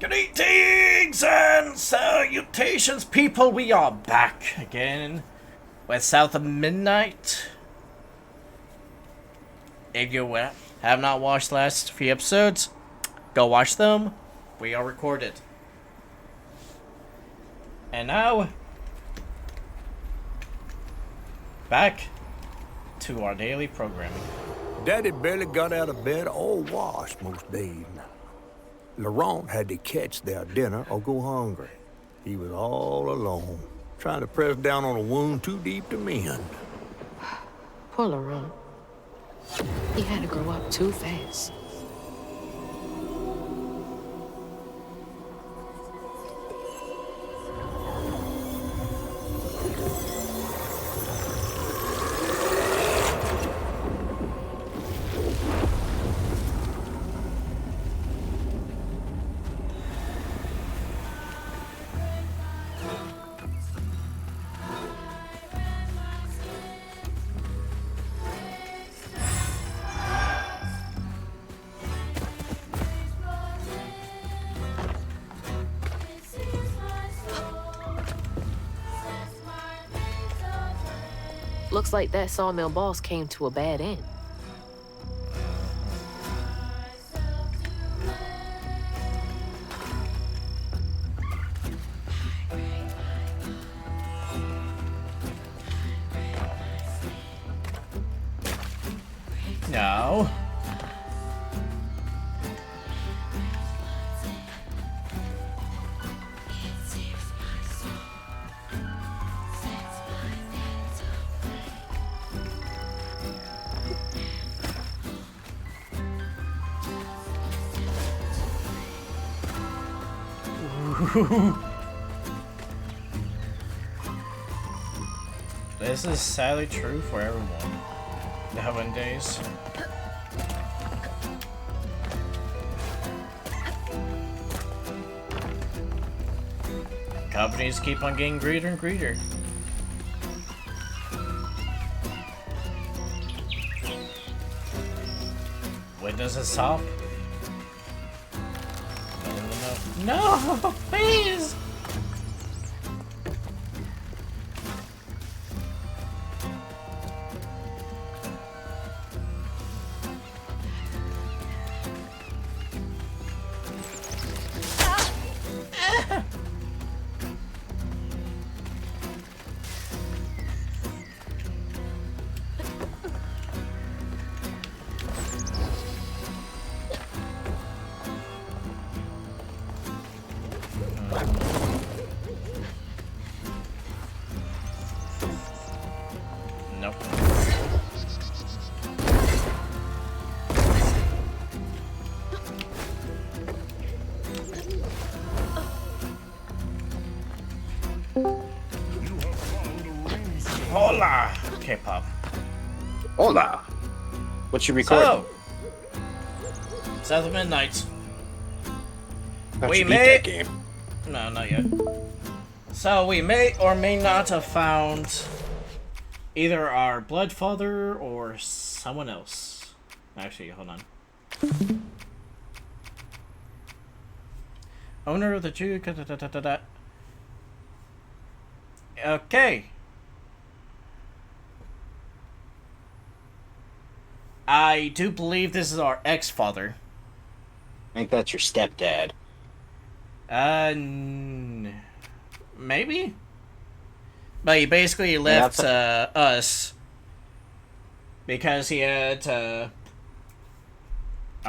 Greetings and salutations, people. We are back again with South of Midnight. If you have not watched the last few episodes, go watch them. We are recorded. And now, back to our daily programming. Daddy barely got out of bed or washed most days. Laurent had to catch their dinner or go hungry. He was all alone, trying to press down on a wound too deep to mend. Poor Laurent. He had to grow up too fast. Looks like that sawmill boss came to a bad end. No. This is sadly true for everyone nowadays. Companies keep on getting greedier and greedier. When does it stop? No, please! Nope. Hola! K-pop. Hola. What you recording? So, South of Midnight. Thought we you beat may... that game. No, not yet. So, we may or may not have found either our Bloodfather or someone else. Actually, hold on. Owner of the Jew... Okay. I do believe this is our ex-father. I think that's your stepdad. Maybe? But he basically left us because he had, I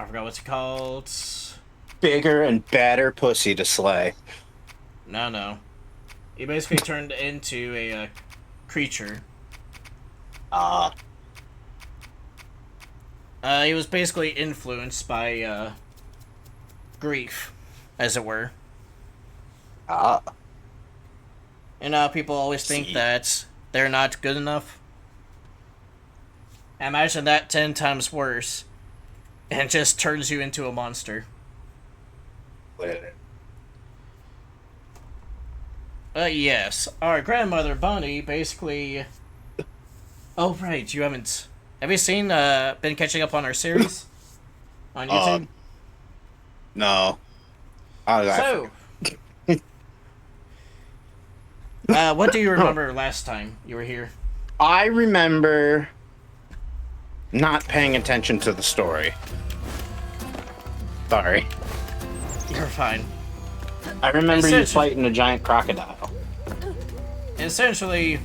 forgot what's it called. Bigger and badder pussy to slay. No. He basically turned into a creature. He was basically influenced by, grief, as it were. And people always think that they're not good enough. Imagine that 10 times worse. And it just turns you into a monster. Yes. Our grandmother, Bunny, basically... Oh, right, you haven't... Have you seen, been catching up on our series? On YouTube? No. So, what do you remember last time you were here? I remember not paying attention to the story. Sorry. You're fine. I remember you Essentially- fighting a giant crocodile. Essentially,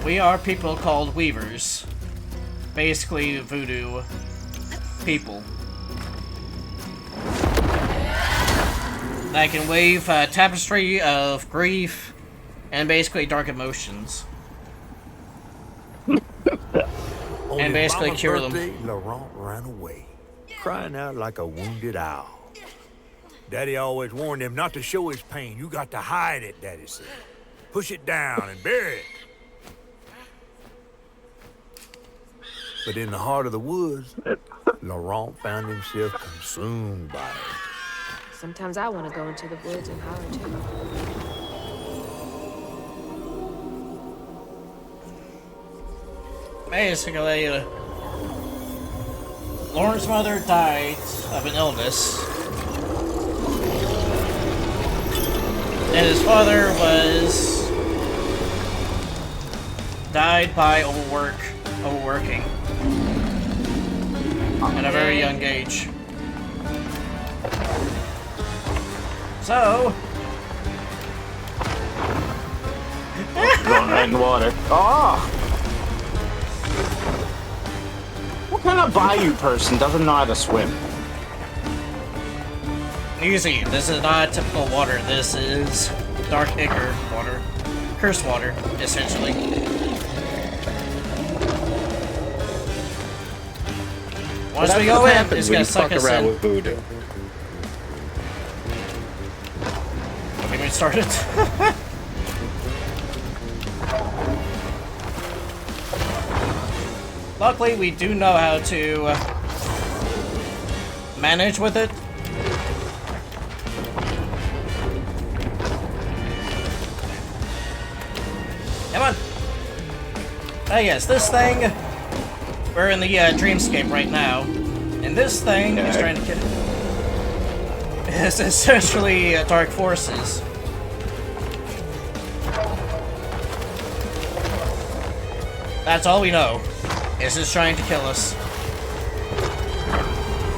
we are people called weavers. Basically, voodoo people. That can weave a tapestry of grief and basically dark emotions. On And his basically mama's cure them. birthday, Laurent ran away, crying out like a wounded owl. Daddy always warned him not to show his pain. You got to hide it, Daddy said. Push it down and bury it. But in the heart of the woods, Laurent found himself consumed by it. Sometimes I want to go into the woods and holler too. Basically, Lauren's mother died of an illness. And his father died by overworking at a very young age. So, Going right in the water. Oh! What kind of bayou person doesn't know how to swim? easy. This is not typical water. This is Dark Acre water. Cursed water, essentially. Once we go in, it's gonna suck us in. with voodoo. Don't get me started. Luckily, we do know how to manage with it. Come on. Ah, yes, this thing. We're in the dreamscape right now, and this thing is trying to get. It's essentially dark forces. That's all we know. It's just trying to kill us.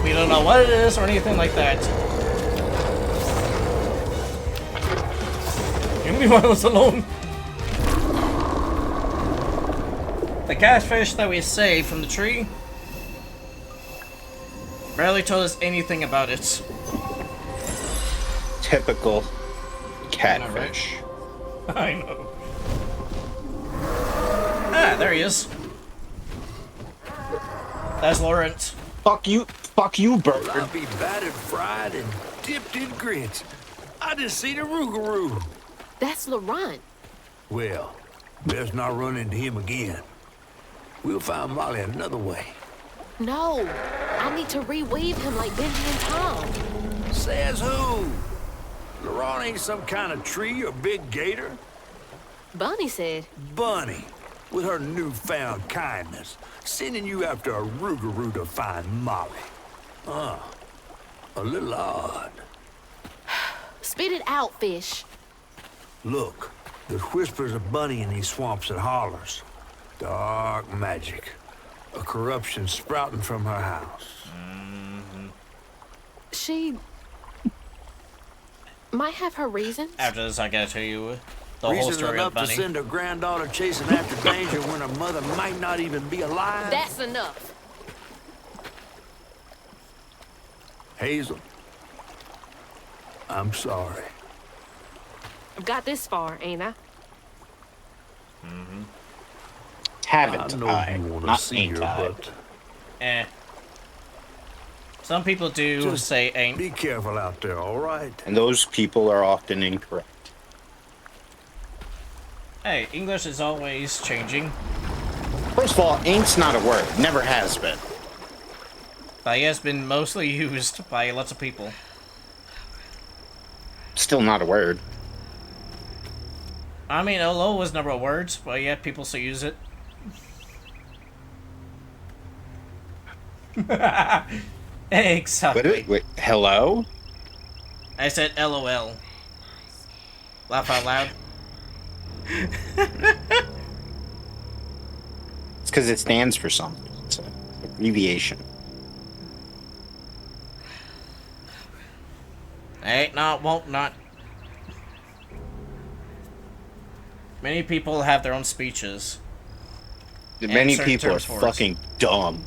We don't know what it is or anything like that. Leave me alone. The catfish that we saved from the tree barely told us anything about it. Typical catfish. I know. Ah, there he is. That's Lawrence. Fuck you, bird. I'll be battered, fried, and dipped in grits. I just seen a Rougarou. That's Laurent. Well, best not run into him again. We'll find Molly another way. No, I need to reweave him like Benji and Tom. Says who? Laurent ain't some kind of tree or big gator. Bunny said, Bunny, with her newfound kindness, sending you after a Rougarou to find Molly. A little odd. spit it out, fish. Look, there's whispers of Bunny in these swamps and hollers. Dark magic. A corruption sprouting from her house. She might have her reasons. After this, I gotta tell you the whole Reason story of enough to Bunny. send her granddaughter chasing after danger when her mother might not even be alive? That's enough. Hazel, I'm sorry. I've got this far, ain't I? Haven't I know I? you want to Not see ain't her, I. but Eh. Some people do just say ain't. be careful out there, all right? And those people are often incorrect. Hey, English is always changing. First of all, ain't's not a word. Never has been. But it has been mostly used by lots of people. Still not a word. I mean, hello was never a word, but yet people still use it. Exactly. Wait, hello? I said LOL. Laugh out loud. It's because it stands for something. It's an abbreviation. Ain't not, won't not. Many people have their own speeches. Many certain people are terms for us. fucking dumb.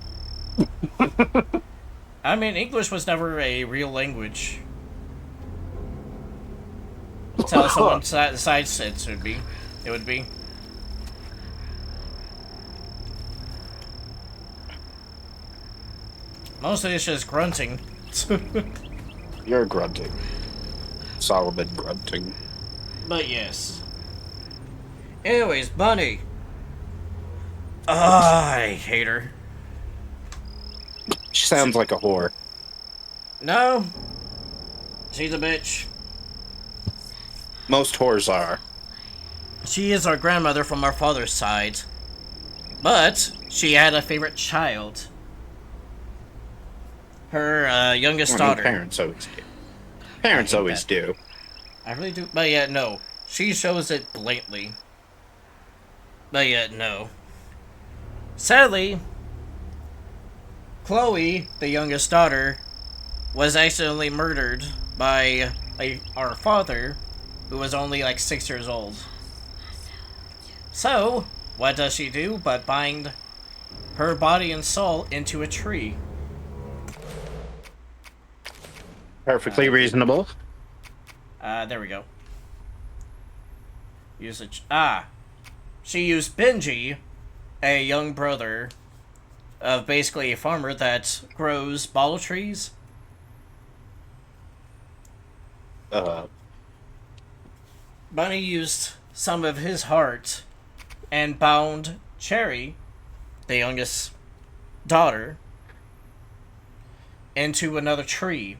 I mean, English was never a real language. Tell someone side sits would be. It would be. Mostly it's just grunting. You're grunting. Solomon grunting. But yes. Anyways, Bunny. I hate her. She sounds like a whore. No. She's a bitch. Most whores are. She is our grandmother from our father's side. But she had a favorite child. Her youngest I mean, daughter. parents always do. Parents I hate always that. do. I really do. But yet, no. She shows it blatantly. But yet, no. Sadly, Chloe, the youngest daughter, was accidentally murdered by our father, who was only like 6 years old. So, what does she do but bind her body and soul into a tree? Perfectly reasonable. There we go. Usage. She used Benji, a young brother of basically a farmer that grows bottle trees. Bunny used some of his heart and bound Cherry, the youngest daughter, into another tree.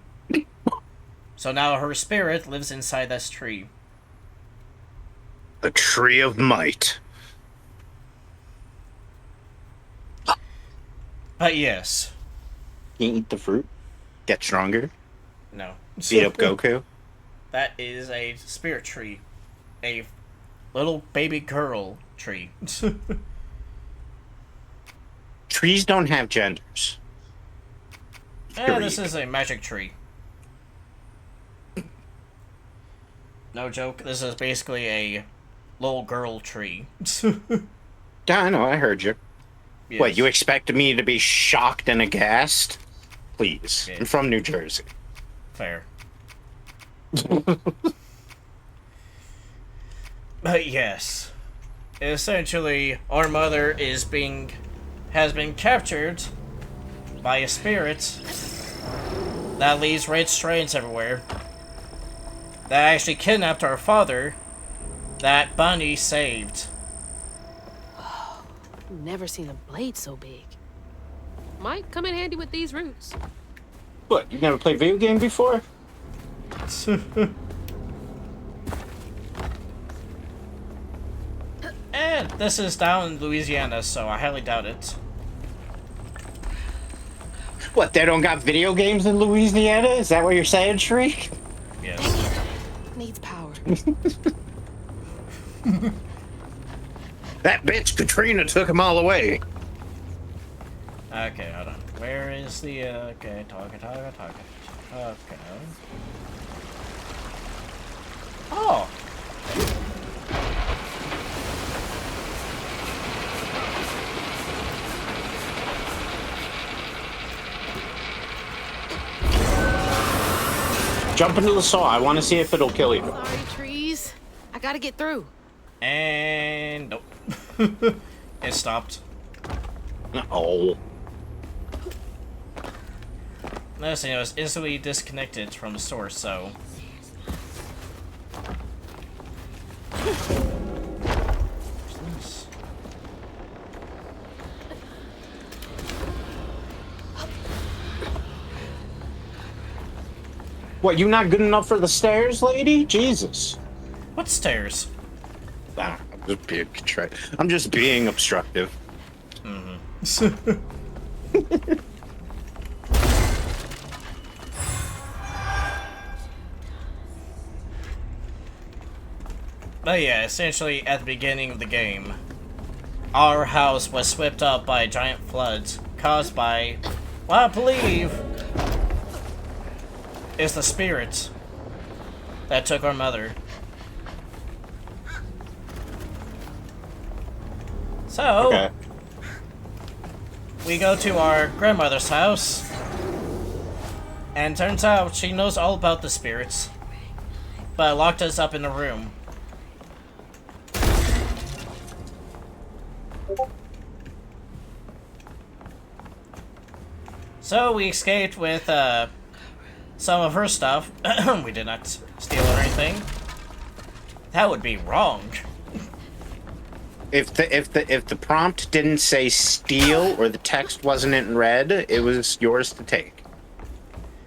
So now her spirit lives inside this tree. The Tree of Might. But yes. You eat the fruit? Get stronger? No. Beat up Goku? That is a spirit tree. A little baby girl tree. Trees don't have genders. Yeah, this is a magic tree. No joke, this is basically a little girl tree. Yeah, I know, I heard you. Yes. What, you expected me to be shocked and aghast? Please. Yeah. I'm from New Jersey. Fair. But yes. Essentially, our mother has been captured by a spirit that leaves red strands everywhere. That actually kidnapped our father that Bunny saved. Never seen a blade so big. Might come in handy with these roots. What, you never played video game before? And this is down in Louisiana, so I highly doubt it. What, they don't got video games in Louisiana? Is that what you're saying, Shriek? Yes. Needs power. That bitch Katrina took them all away. Okay, hold on. Where is the, okay, talk. Okay. Oh! Jump into the saw. I want to see if it'll kill you. Sorry, trees. I gotta get through. And nope. It stopped. Oh. Notice it was instantly disconnected from the source, so. What's this? What, you not good enough for the stairs, lady? Jesus. What stairs? I'm just being obstructive. But yeah, essentially at the beginning of the game, our house was swept up by a giant flood caused by, what I believe is the spirit that took our mother. So, Okay. we go to our grandmother's house, and turns out she knows all about the spirits, but locked us up in the room. So we escaped with some of her stuff. We did not steal or anything. That would be wrong. If the prompt didn't say steal or the text wasn't in red, it was yours to take.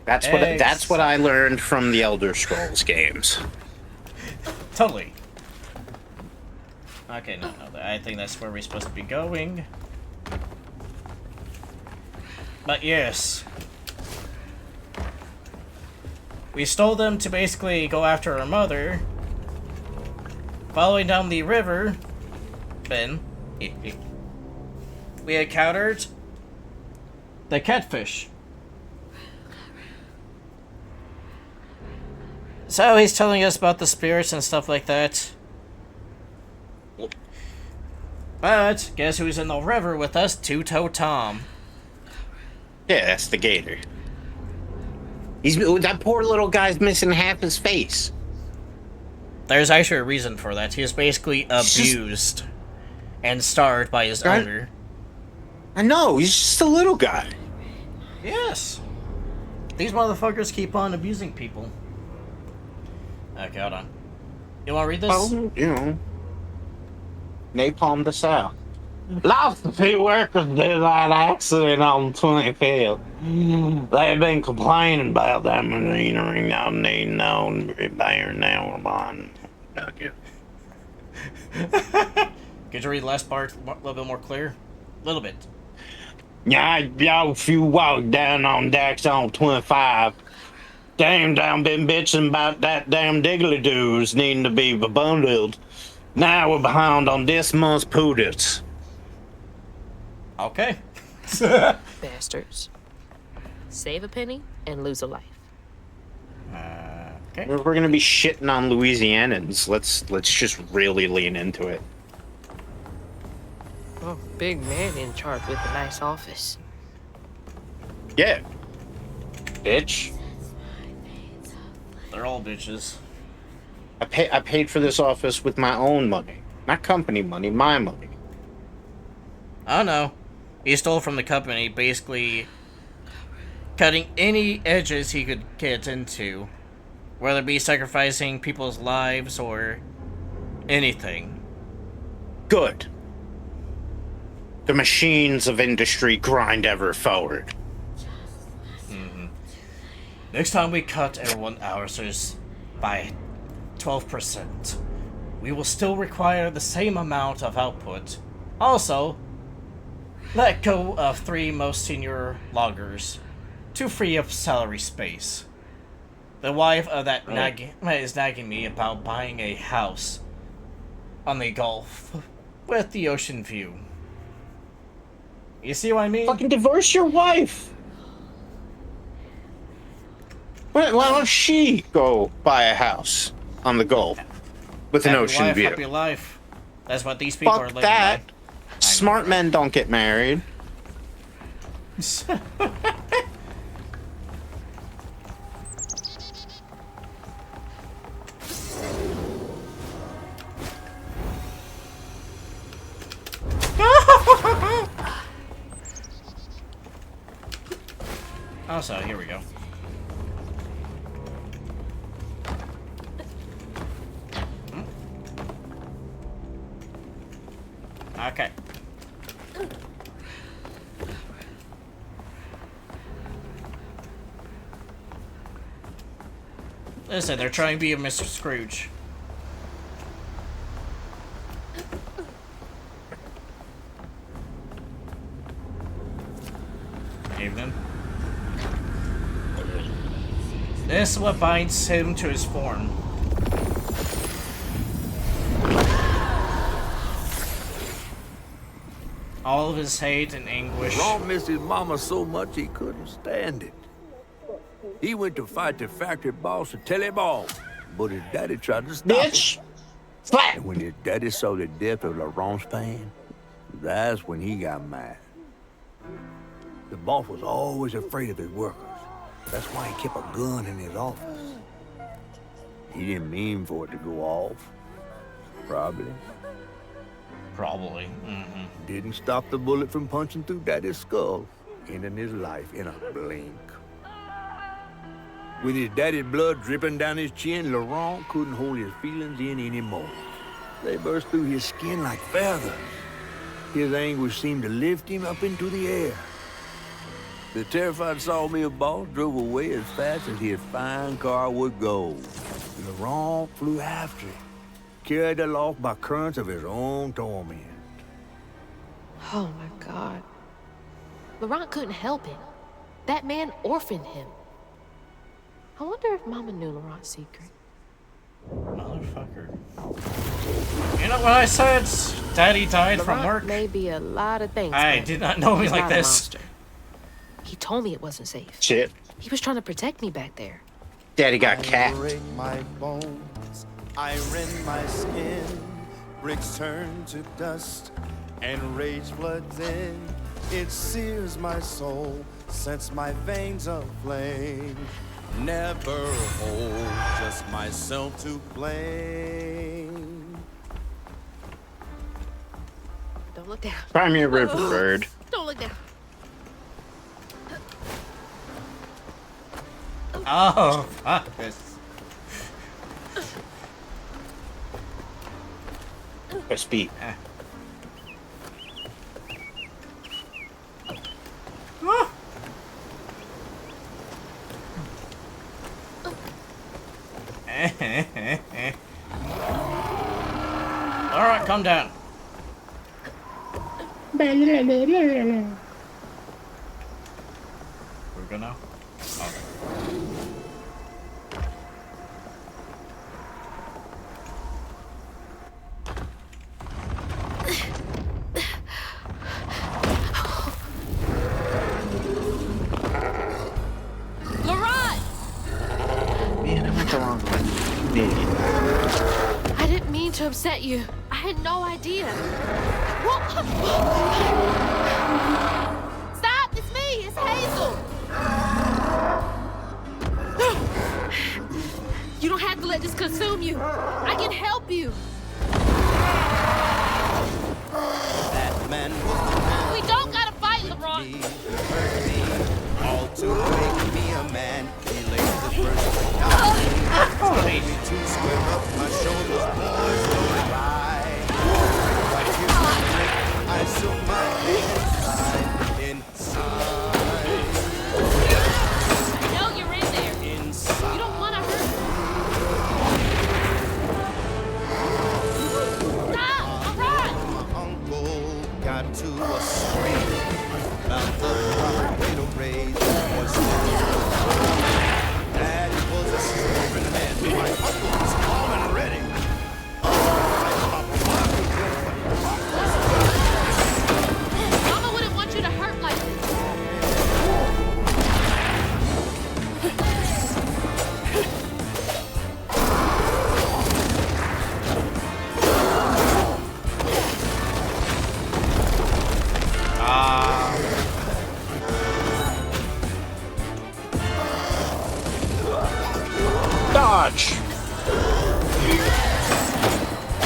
That's what I learned from the Elder Scrolls games. Totally. Okay, no, I think that's where we're supposed to be going. But yes. We stole them to basically go after our mother. Following down the river, we encountered the catfish. So he's telling us about the spirits and stuff like that. But guess who's in the river with us? Two-Toe Tom. Yeah, that's the gator. That poor little guy's missing half his face. There's actually a reason for that. He was basically abused and starved by his Right. owner. I know, he's just a little guy. Yes. These motherfuckers keep on abusing people. Okay, hold on. You want to read this? Well, you know, napalm the South. Lost a few workers due to that accident on 25th. They've been complaining about that machinery not needing no repair now. Could you read the last part a little bit more clear? A little bit. Yeah, y'all, if you walk down on decks on 25, damn down been bitching about that damn diggly-doos needing to be bundled. Now we're behind on this month's poodles. Okay. Bastards. Save a penny and lose a life. Okay. We're gonna be shitting on Louisianans. Let's just really lean into it. Oh, big man in charge with a nice office. Yeah. Bitch. They're all bitches. I paid for this office with my own money. Not company money, my money. I don't know. He stole from the company, basically cutting any edges he could get into. Whether it be sacrificing people's lives or anything. Good. The machines of industry grind ever forward. Next time we cut everyone hours by 12%, we will still require the same amount of output. Also, let go of 3 most senior loggers to free up salary space. The wife of that is nagging me about buying a house on the Gulf with the ocean view. You see what I mean? Fucking divorce your wife. Why don't she go buy a house on the Gulf with an Happy ocean wife, view? happy life. That's what these people are Fuck living that. by. Smart men don't get married. Also, here we go. Okay. Listen, they're trying to be a Mr. Scrooge. Evening. This is what binds him to his form. All of his hate and anguish. Ron missed his mama so much he couldn't stand it. He went to fight the factory boss to tell him off, but his daddy tried to stop him. Bitch! Slap! And when his daddy saw the depth of Laurent's pain, that's when he got mad. The boss was always afraid of his workers. That's why he kept a gun in his office. He didn't mean for it to go off. Probably. Probably. Mm-hmm. Didn't stop the bullet from punching through Daddy's skull, ending his life in a blink. With his daddy's blood dripping down his chin, Laurent couldn't hold his feelings in anymore. They burst through his skin like feathers. His anguish seemed to lift him up into the air. The terrified sawmill boss drove away as fast as his fine car would go. Laurent flew after it, carried aloft by currents of his own torment. Oh my God. Laurent couldn't help it. That man orphaned him. I wonder if Mama knew Laurent's secret. Motherfucker. You know what I said? Daddy died from Laurent work. may be a lot of things. I but did not know me he's like not a this. monster. He told me it wasn't safe. Shit. He was trying to protect me back there. Daddy got I capped. break my bones, I rend my skin, bricks turn to dust, and rage floods in. It sears my soul, sets my veins aflame. Never hold just myself to blame. Don't look down. Cry me a river, bird. Don't look down. Oh, fuck this. Press B. Alright, calm down. We're gonna. Laurent! Man, I went the wrong way. Idiot. I didn't mean to upset you. I had no idea. Stop! It's me! It's Hazel! You don't have to let this consume you. I can help you. That man was the man We don't gotta fight, Laurent. he hurt me, all to make me a man. He laid the first down. Holy. Me to square up my shoulders, boys, don't cry. Right here, I still my inside. No, you're in there. Inside. You don't wanna hurt me. Stop! Laurent! My uncle got to a scream about the proper way to raise boys. Daddy was a stubborn man. My uncle was calm and ready. Mama wouldn't want you to hurt like this. Dodge!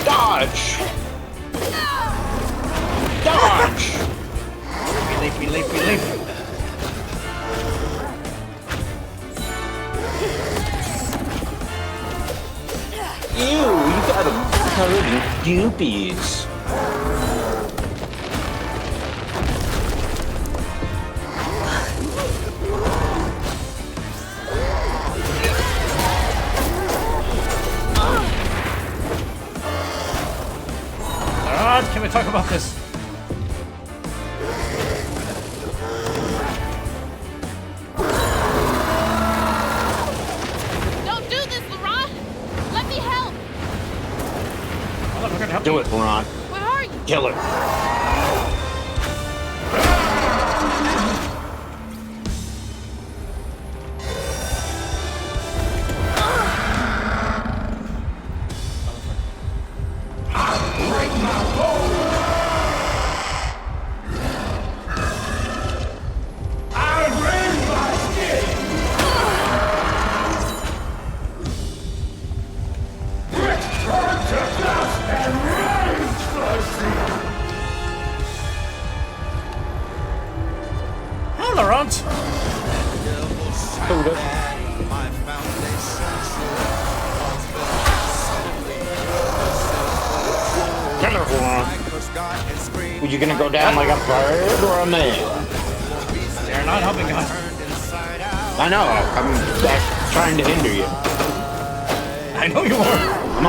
Dodge! Dodge! Leapy, leapy, leapy. Ew, you got him covered in goopies. Alright, can we talk about this? Don't do this, Laurent! Let me help! Well, we're gonna help Do you. it, Ron. Where are you? Kill her. wonderful one. curse God and scream. Were you gonna go down like a bird or a man? They're not helping us. Turned inside out. I know. I'm trying to hinder you. I know you are. I'm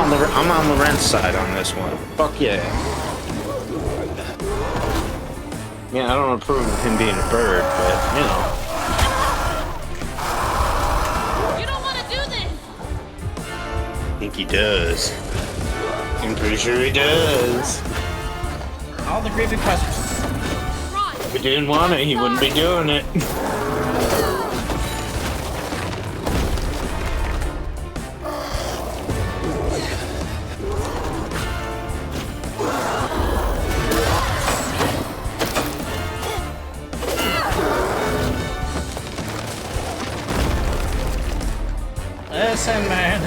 on Laurent's side on this one. Fuck yeah. Yeah, I don't approve of him being a bird, but you know. You don't want to do this! I think he does. I'm pretty sure he does. All the grieving questions. Ron! If he didn't want it, he wouldn't be doing it. Listen, man.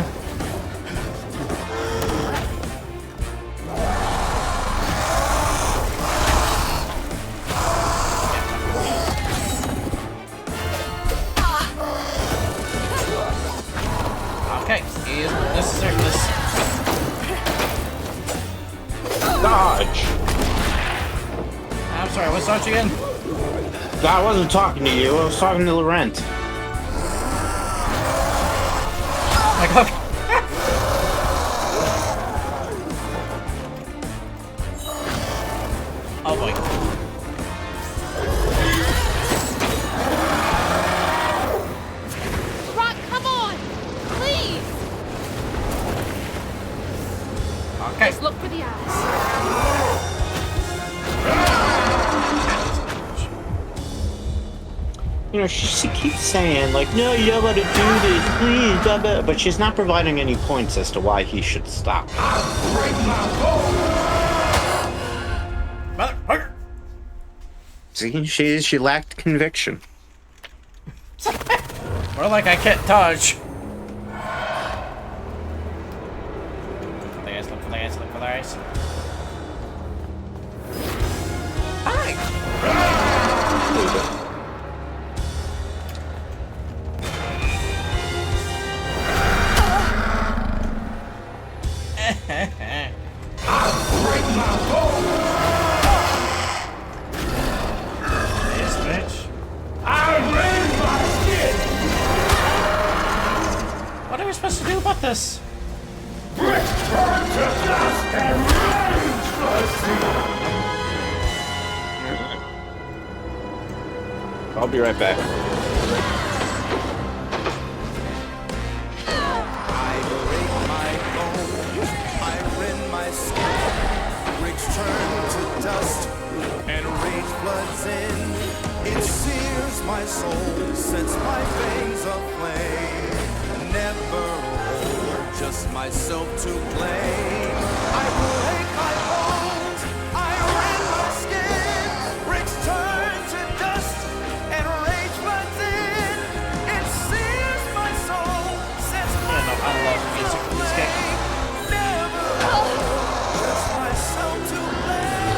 Okay, this is this. Dodge! I'm sorry, what's that again? I wasn't talking to you, I was talking to Laurent. Like, okay. Oh boy. Rock, come on! Please! Okay. Just look for the eyes. You know, she keeps saying, like, no, you don't want to do this, please, blah, blah, but she's not providing any points as to why he should stop. Motherfucker. See, she lacked conviction. More like I can't dodge. Look for the ice, look for the ice. Hi! Yes, bitch. What are we supposed to do about this? I'll be right back. I break my bones, I rend my skin. Bricks turn to dust, and rage floods in. It sears my soul, sets my veins aflame. Never alone, just myself to blame. I break my bones, I rend my skin. Bricks turn to dust, and rage floods in. It sears my soul, sets my I love music in this game. Never alone, just myself to blame.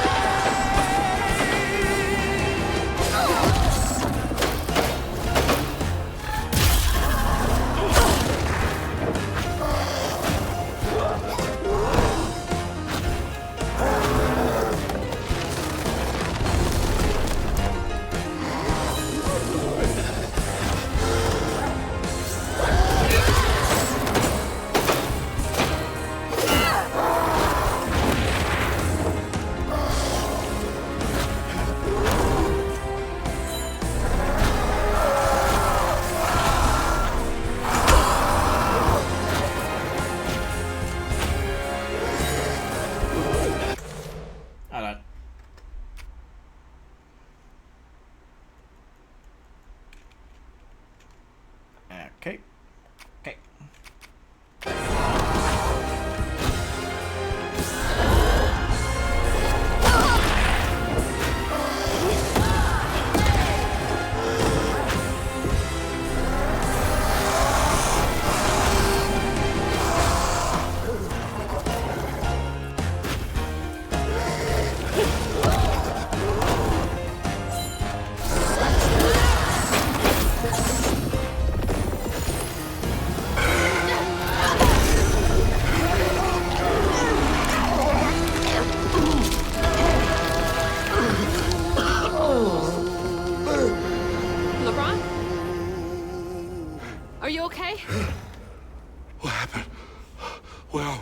Where are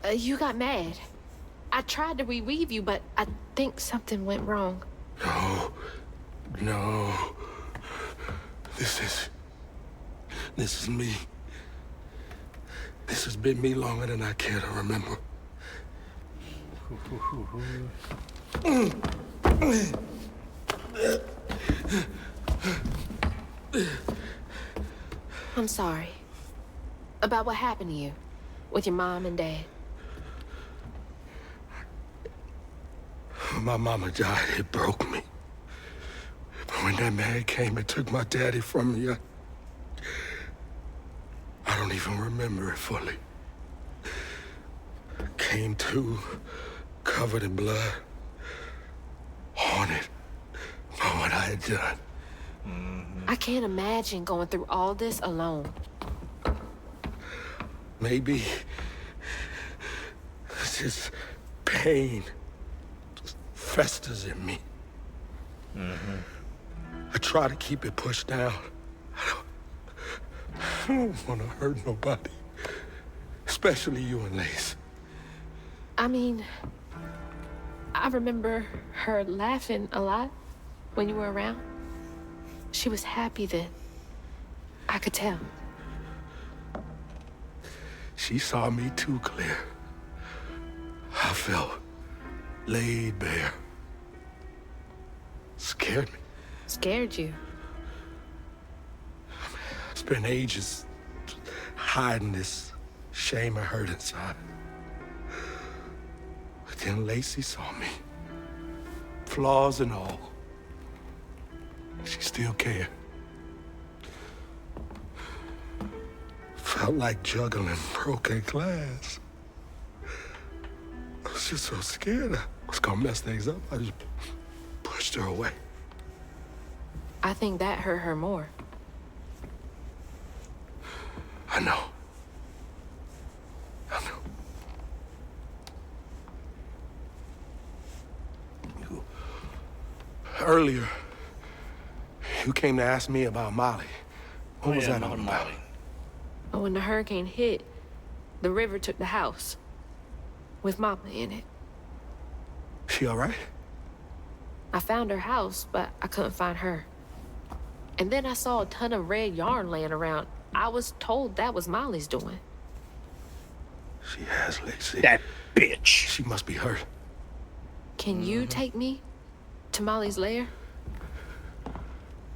we? You got mad. I tried to reweave you, but I think something went wrong. No. This is me. This has been me longer than I care to remember. I'm sorry. About what happened to you with your mom and dad. My mama died. It broke me. But when that man came and took my daddy from me, I don't even remember it fully. Came to, covered in blood, haunted by what I had done. I can't imagine going through all this alone. Maybe it's just pain just festers in me. I try to keep it pushed down. I don't want to hurt nobody, especially you and Lace. I mean, I remember her laughing a lot when you were around. She was happy then. I could tell. She saw me too clear. I felt laid bare. Scared me. Scared you. I spent ages hiding this shame and hurt inside. But then Lacey saw me. Flaws and all. She still cared. Felt like juggling broken glass. I was just so scared I was gonna mess things up. I just pushed her away. I think that hurt her more. I know. Earlier, you came to ask me about Molly. What was that all about? Molly. But when the hurricane hit, the river took the house. With Mama in it. She all right? I found her house, but I couldn't find her. And then I saw a ton of red yarn laying around. I was told that was Molly's doing. She has, Lacey. That bitch. She must be hurt. Can you take me to Molly's lair?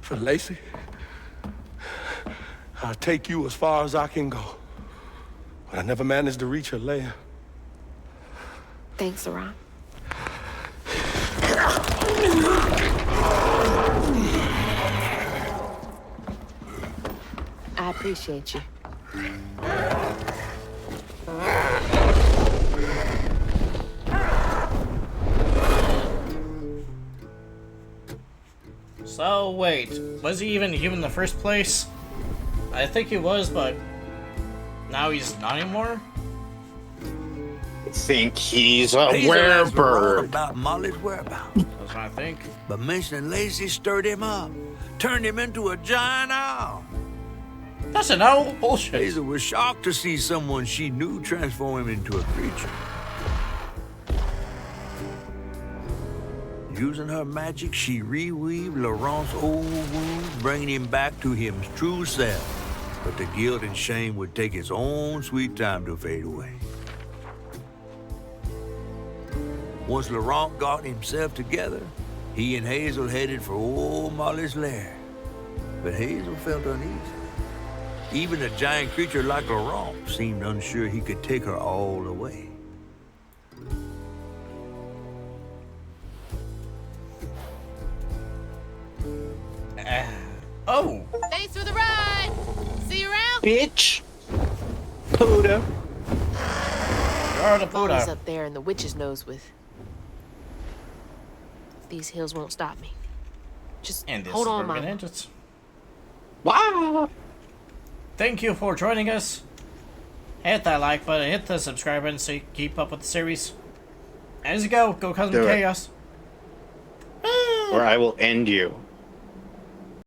For Lacey, I'll take you as far as I can go. But I never managed to reach her lair. Thanks, Laurent. I appreciate you. So, wait, was he even human in the first place? I think he was, but now he's not anymore? Think he's a Hazel asked Laurent werebird. about Molly's whereabouts, That's what I think. but mentioning Lacey stirred him up, turned him into a giant owl. That's an owl bullshit. Hazel was shocked to see someone she knew transform him into a creature. Using her magic, she reweaved Laurent's old wounds, bringing him back to his true self. But the guilt and shame would take its own sweet time to fade away. Once Laurent got himself together, he and Hazel headed for old Molly's lair. But Hazel felt uneasy. Even a giant creature like Laurent seemed unsure he could take her all the way. Oh! Thanks for the ride! See you around? Bitch. Puda. You're the Molly's Buddha. up there and the witch's nose with. These hills won't stop me. Just And this hold is on, where we're gonna Mama. end it. Wow. Thank you for joining us. Hit that like button, hit the subscribe button so you can keep up with the series. As you go cause Do it. chaos. Or I will end you.